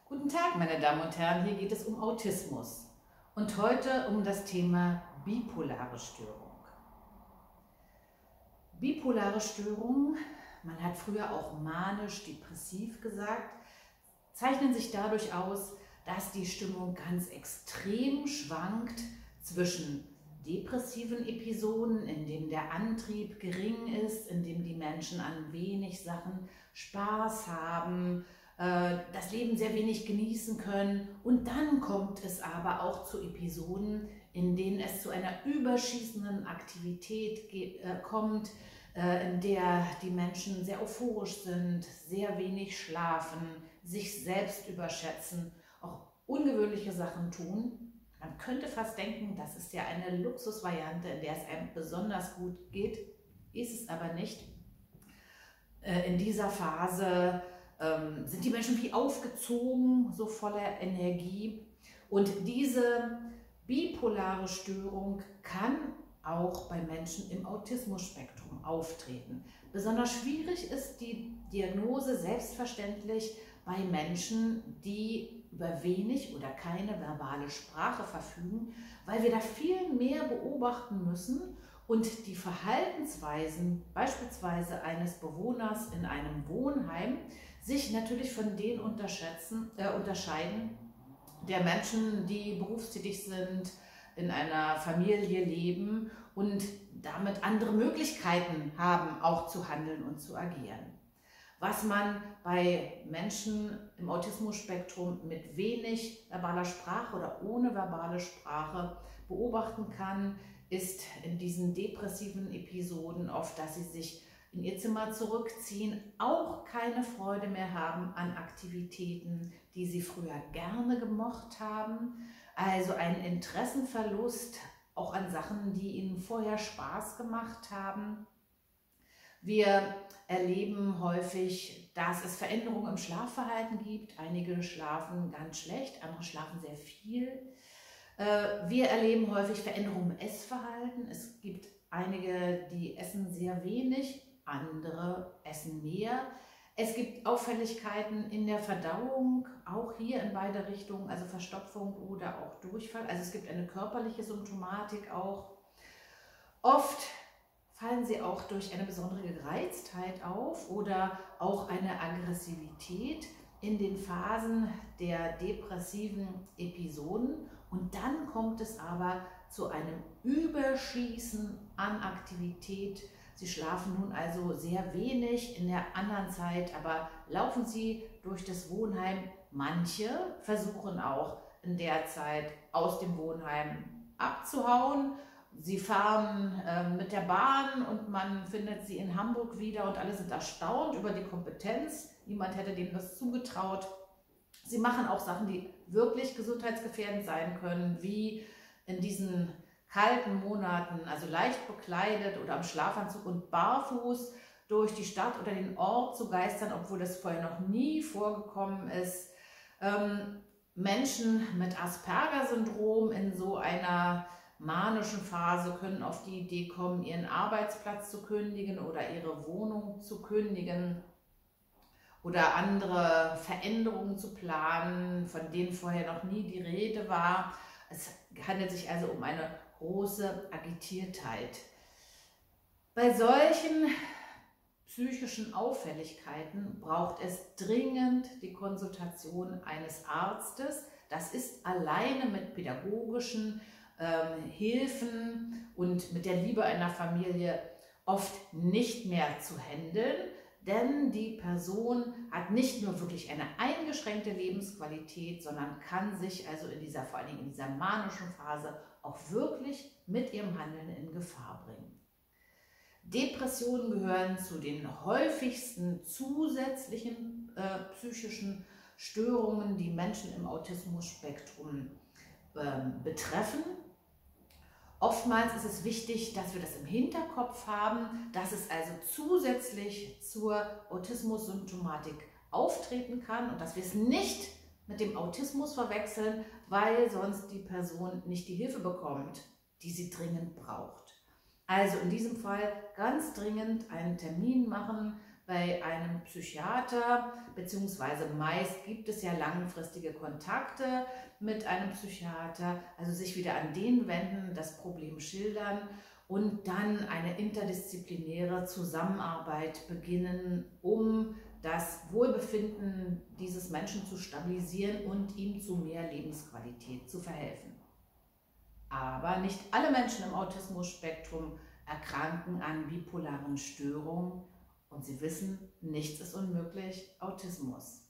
Guten Tag, meine Damen und Herren, hier geht es um Autismus und heute um das Thema bipolare Störung. Bipolare Störungen, man hat früher auch manisch-depressiv gesagt, zeichnen sich dadurch aus, dass die Stimmung ganz extrem schwankt zwischen depressiven Episoden, in denen der Antrieb gering ist, in dem die Menschen an wenig Sachen Spaß haben, das Leben sehr wenig genießen können, und dann kommt es aber auch zu Episoden, in denen es zu einer überschießenden Aktivität kommt, in der die Menschen sehr euphorisch sind, sehr wenig schlafen, sich selbst überschätzen, auch ungewöhnliche Sachen tun. Man könnte fast denken, das ist ja eine Luxusvariante, in der es einem besonders gut geht, ist es aber nicht. In dieser Phase sind die Menschen wie aufgezogen, so voller Energie. Und diese bipolare Störung kann auch bei Menschen im Autismus-Spektrum auftreten. Besonders schwierig ist die Diagnose selbstverständlich bei Menschen, die über wenig oder keine verbale Sprache verfügen, weil wir da viel mehr beobachten müssen und die Verhaltensweisen beispielsweise eines Bewohners in einem Wohnheim sich natürlich von denen unterscheiden der Menschen, die berufstätig sind, in einer Familie leben und damit andere Möglichkeiten haben, auch zu handeln und zu agieren. Was man bei Menschen im Autismus-Spektrum mit wenig verbaler Sprache oder ohne verbale Sprache beobachten kann, ist in diesen depressiven Episoden oft, dass sie sich in ihr Zimmer zurückziehen, auch keine Freude mehr haben an Aktivitäten, die sie früher gerne gemocht haben. Also ein Interessenverlust auch an Sachen, die ihnen vorher Spaß gemacht haben. Wir erleben häufig, dass es Veränderungen im Schlafverhalten gibt. Einige schlafen ganz schlecht, andere schlafen sehr viel. Wir erleben häufig Veränderungen im Essverhalten. Es gibt einige, die essen sehr wenig, andere essen mehr. Es gibt Auffälligkeiten in der Verdauung, auch hier in beide Richtungen, also Verstopfung oder auch Durchfall. Also es gibt eine körperliche Symptomatik auch. Oft fallen sie auch durch eine besondere Gereiztheit auf oder auch eine Aggressivität in den Phasen der depressiven Episoden. Und dann kommt es aber zu einem Überschießen an Aktivität. Sie schlafen nun also sehr wenig in der anderen Zeit, aber laufen sie durch das Wohnheim. Manche versuchen auch in der Zeit aus dem Wohnheim abzuhauen. Sie fahren mit der Bahn und man findet sie in Hamburg wieder und alle sind erstaunt über die Kompetenz. Niemand hätte denen das zugetraut. Sie machen auch Sachen, die wirklich gesundheitsgefährdend sein können, wie in diesen kalten Monaten, also leicht bekleidet oder am Schlafanzug und barfuß durch die Stadt oder den Ort zu geistern, obwohl das vorher noch nie vorgekommen ist. Menschen mit Asperger-Syndrom in so einer manischen Phase können auf die Idee kommen, ihren Arbeitsplatz zu kündigen oder ihre Wohnung zu kündigen oder andere Veränderungen zu planen, von denen vorher noch nie die Rede war. Es handelt sich also um eine große Agitiertheit. Bei solchen psychischen Auffälligkeiten braucht es dringend die Konsultation eines Arztes. Das ist alleine mit pädagogischen Hilfen und mit der Liebe einer Familie oft nicht mehr zu handeln, denn die Person hat nicht nur wirklich eine eingeschränkte Lebensqualität, sondern kann sich also vor allen Dingen in dieser manischen Phase auch wirklich mit ihrem Handeln in Gefahr bringen. Depressionen gehören zu den häufigsten zusätzlichen psychischen Störungen, die Menschen im Autismus-Spektrum betreffen. Oftmals ist es wichtig, dass wir das im Hinterkopf haben, dass es also zusätzlich zur Autismus-Symptomatik auftreten kann und dass wir es nicht mit dem Autismus verwechseln, weil sonst die Person nicht die Hilfe bekommt, die sie dringend braucht. Also in diesem Fall ganz dringend einen Termin machen bei einem Psychiater, beziehungsweise meist gibt es ja langfristige Kontakte mit einem Psychiater, also sich wieder an den wenden, das Problem schildern und dann eine interdisziplinäre Zusammenarbeit beginnen, um das Wohlbefinden dieses Menschen zu stabilisieren und ihm zu mehr Lebensqualität zu verhelfen. Aber nicht alle Menschen im Autismus-Spektrum erkranken an bipolaren Störungen und Sie wissen, nichts ist unmöglich, Autismus.